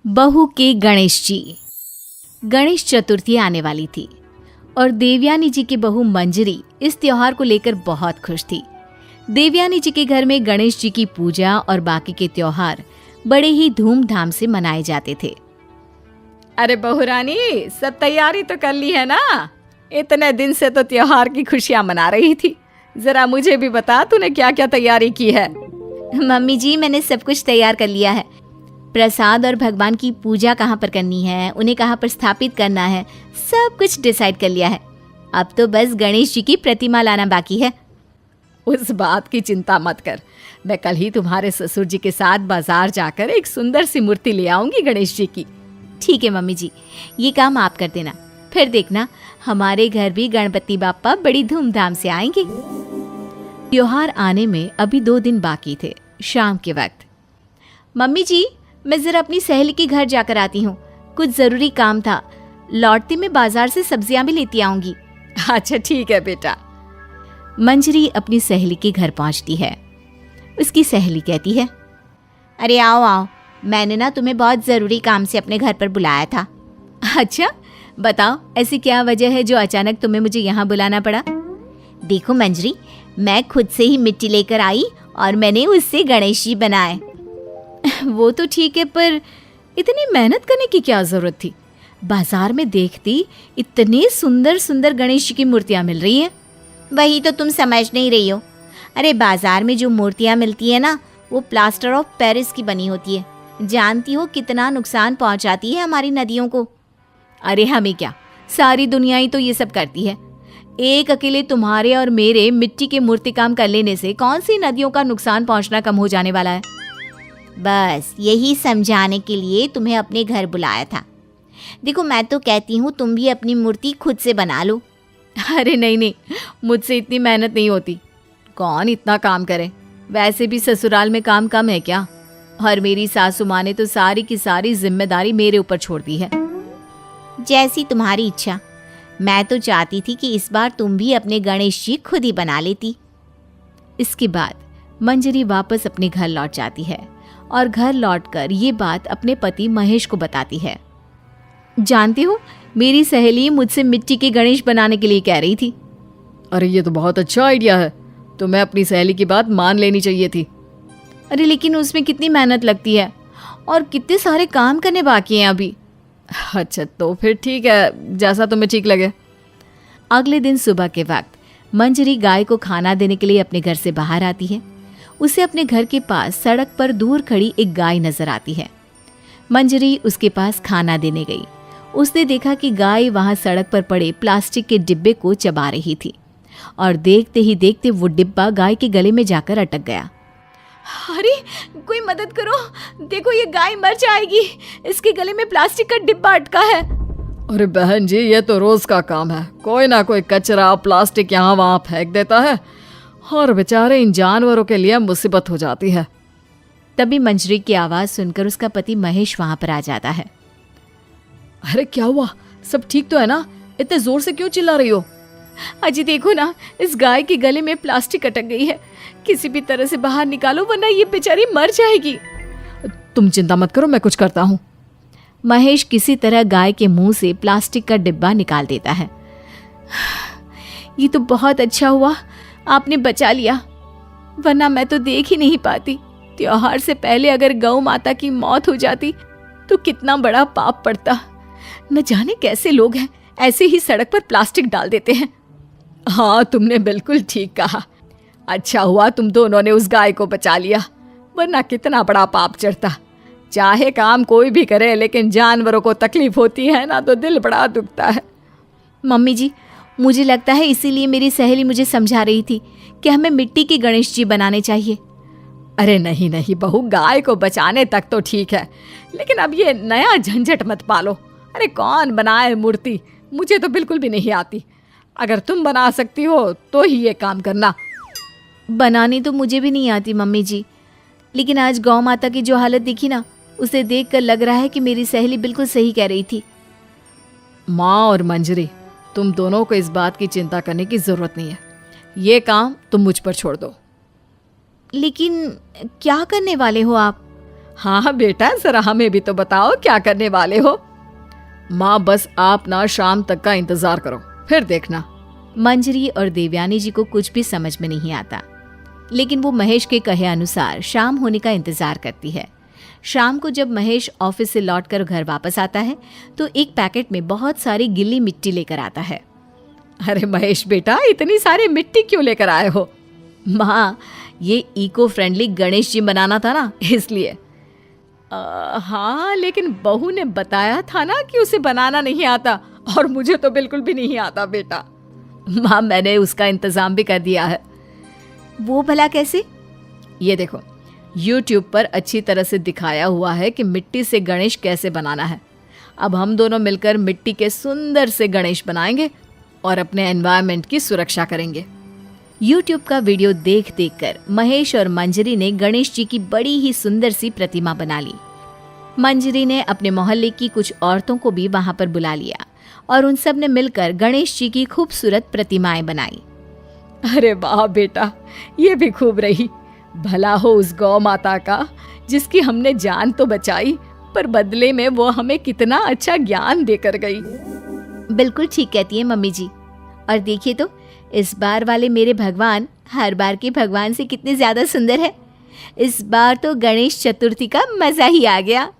बहू के गणेश जी। गणेश चतुर्थी आने वाली थी और देवयानी जी की बहू मंजरी इस त्योहार को लेकर बहुत खुश थी। देवयानी जी के घर में गणेश जी की पूजा और बाकी के त्योहार बड़े ही धूमधाम से मनाए जाते थे। अरे बहू रानी, सब तैयारी तो कर ली है ना? इतने दिन से तो त्योहार की खुशियां मना रही थी। जरा मुझे भी बता, तूने क्या क्या तैयारी की है? मम्मी जी, मैंने सब कुछ तैयार कर लिया है। प्रसाद और भगवान की पूजा कहाँ पर करनी है, उन्हें कहाँ पर स्थापित करना है, सब कुछ डिसाइड कर लिया है। अब तो बस गणेश जी की प्रतिमा लाना बाकी है। उस बात की चिंता मत कर, मैं कल ही तुम्हारे ससुर जी के साथ बाजार जाकर एक सुंदर सी मूर्ति ले आऊंगी गणेश जी की। ठीक है मम्मी जी, ये काम आप कर देना। फिर देखना, हमारे घर भी गणपति बाप्पा बड़ी धूमधाम से आएंगे। त्योहार आने में अभी 2 दिन बाकी थे। शाम के वक्त, मम्मी जी, मैं जरा अपनी सहेली के घर जाकर आती हूँ, कुछ जरूरी काम था। लौटते में बाजार से सब्जियां भी लेती आऊंगी। अच्छा ठीक है बेटा। मंजरी अपनी सहेली के घर पहुंचती है। उसकी सहेली कहती है, अरे आओ आओ, मैंने ना तुम्हें बहुत जरूरी काम से अपने घर पर बुलाया था। अच्छा बताओ, ऐसी क्या वजह है जो अचानक तुम्हें मुझे यहाँ बुलाना पड़ा? देखो मंजरी, मैं खुद से ही मिट्टी लेकर आई और मैंने उससे गणेश जी बनाए। वो तो ठीक है, पर इतनी मेहनत करने की क्या जरूरत थी? बाजार में देखती इतने सुंदर सुंदर गणेश जी की मूर्तियां मिल रही हैं। वही तो तुम समझ नहीं रही हो। अरे बाजार में जो मूर्तियां मिलती है ना, वो प्लास्टर ऑफ पेरिस की बनी होती है। जानती हो कितना नुकसान पहुंचाती है हमारी नदियों को। अरे हमें क्या, सारी दुनिया ही तो ये सब करती है। एक अकेले तुम्हारे और मेरे मिट्टी के मूर्ति काम कर लेने से कौन सी नदियों का नुकसान पहुंचना कम हो जाने वाला है? बस यही समझाने के लिए तुम्हें अपने घर बुलाया था। देखो, मैं तो कहती हूँ तुम भी अपनी मूर्ति खुद से बना लो। अरे नहीं नहीं, मुझसे इतनी मेहनत नहीं होती। कौन इतना काम करे? वैसे भी ससुराल में काम कम है क्या? और मेरी सासू माँ ने तो सारी की सारी जिम्मेदारी मेरे ऊपर छोड़ दी है। जैसी तुम्हारी इच्छा। मैं तो चाहती थी कि इस बार तुम भी अपने गणेश जी खुद ही बना लेती। इसके बाद मंजरी वापस अपने घर लौट जाती है और घर लौटकर ये बात अपने पति महेश को बताती है। जानती हो, मेरी सहेली मुझसे मिट्टी के गणेश बनाने के लिए कह रही थी। अरे ये तो बहुत अच्छा आइडिया है, तुम्हें अपनी सहेली की बात मान लेनी चाहिए थी। अरे लेकिन उसमें कितनी मेहनत लगती है और कितने सारे काम करने बाकी हैं अभी। अच्छा तो फिर ठीक है, जैसा तुम्हें ठीक लगे। अगले दिन सुबह के वक्त मंजरी गाय को खाना देने के लिए अपने घर से बाहर आती है। उसे अपने घर के पास सड़क पर दूर खड़ी एक गाय नजर आती है। मंजरी उसके पास खाना देने गई। उसने देखा कि गाय वहां सड़क पर पड़े प्लास्टिक के डिब्बे को चबा रही थी और देखते ही देखते वो डिब्बा गाय के गले में जाकर अटक गया। अरे कोई मदद करो, देखो ये गाय मर जाएगी, इसके गले में प्लास्टिक का डिब्बा अटका है। अरे बहन जी, ये तो रोज का काम है। कोई ना कोई कचरा प्लास्टिक यहाँ वहाँ फेंक देता है और बेचारे इन जानवरों के लिए मुसीबत हो जाती है। तभी मंजरी की आवाज सुनकर उसका पति महेश वहां पर आ जाता है। अरे क्या हुआ? सब ठीक तो है ना? इतने जोर से क्यों चिल्ला रही हो? अजी देखो ना, इस गाय के गले में प्लास्टिक अटक गई है। किसी भी तरह से बाहर निकालो, वरना ये बेचारी मर जाएगी। तुम चिंता मत करो, मैं कुछ करता हूँ। महेश किसी तरह गाय के मुंह से प्लास्टिक का डिब्बा निकाल देता है। ये तो बहुत अच्छा हुआ, आपने बचा लिया, वरना मैं तो देख ही नहीं पाती। त्योहार से पहले अगर गौ माता की मौत हो जाती तो कितना बड़ा पाप पड़ता। न जाने कैसे लोग हैं, ऐसे ही सड़क पर प्लास्टिक डाल देते हैं। हाँ, तुमने बिल्कुल ठीक कहा। अच्छा हुआ तुम दोनों ने उस गाय को बचा लिया, वरना कितना बड़ा पाप चढ़ता। चाहे काम कोई भी करे, लेकिन जानवरों को तकलीफ होती है ना, तो दिल बड़ा दुखता है। मम्मी जी, मुझे लगता है इसीलिए मेरी सहेली मुझे समझा रही थी कि हमें मिट्टी के गणेश जी बनाने चाहिए। अरे नहीं नहीं बहू, गाय को बचाने तक तो ठीक है, लेकिन अब ये नया झंझट मत पालो। अरे कौन बनाए मूर्ति? मुझे तो बिल्कुल भी नहीं आती। अगर तुम बना सकती हो तो ही ये काम करना। बनानी तो मुझे भी नहीं आती मम्मी जी, लेकिन आज गौ माता की जो हालत दिखी ना, उसे देखकर लग रहा है कि मेरी सहेली बिल्कुल सही कह रही थी। माँ और मंजरी, तुम दोनों को इस बात की चिंता करने की जरूरत नहीं है। ये काम तुम मुझ पर छोड़ दो। लेकिन क्या करने वाले हो आप? हाँ बेटा, जरा हमें भी तो बताओ क्या करने वाले हो। माँ बस आप ना शाम तक का इंतजार करो, फिर देखना। मंजरी और देवयानी जी को कुछ भी समझ में नहीं आता, लेकिन वो महेश के कहे अनुसार शाम होने का इंतजार करती है। शाम को जब महेश ऑफिस से लौटकर घर वापस आता है तो एक पैकेट में बहुत सारी गिल्ली मिट्टी लेकर आता है। अरे महेश बेटा, इतनी सारी मिट्टी क्यों लेकर आए हो? माँ, ये इको फ्रेंडली गणेश जी बनाना था ना, इसलिए। हाँ, लेकिन बहू ने बताया था ना कि उसे बनाना नहीं आता, और मुझे तो बिल्कुल भी नहीं आता बेटा। माँ, मैंने उसका इंतजाम भी कर दिया है। वो भला कैसे? ये देखो, YouTube पर अच्छी तरह से दिखाया हुआ है कि मिट्टी से गणेश कैसे बनाना है। अब हम दोनों मिलकर मिट्टी के सुंदर से गणेश बनाएंगे और अपने एनवायरनमेंट की सुरक्षा करेंगे। YouTube का वीडियो देख देख कर महेश और मंजरी ने गणेश जी की बड़ी ही सुंदर सी प्रतिमा बना ली। मंजरी ने अपने मोहल्ले की कुछ औरतों को भी वहां पर बुला लिया और उन सब ने मिलकर गणेश जी की खूबसूरत प्रतिमाएं बनाई। अरे वाह बेटा, ये भी खूब रही। भला हो उस गौ माता का, जिसकी हमने जान तो बचाई, पर बदले में वो हमें कितना अच्छा ज्ञान देकर गई। बिल्कुल ठीक कहती है मम्मी जी। और देखिए तो, इस बार वाले मेरे भगवान हर बार के भगवान से कितने ज्यादा सुंदर है। इस बार तो गणेश चतुर्थी का मजा ही आ गया।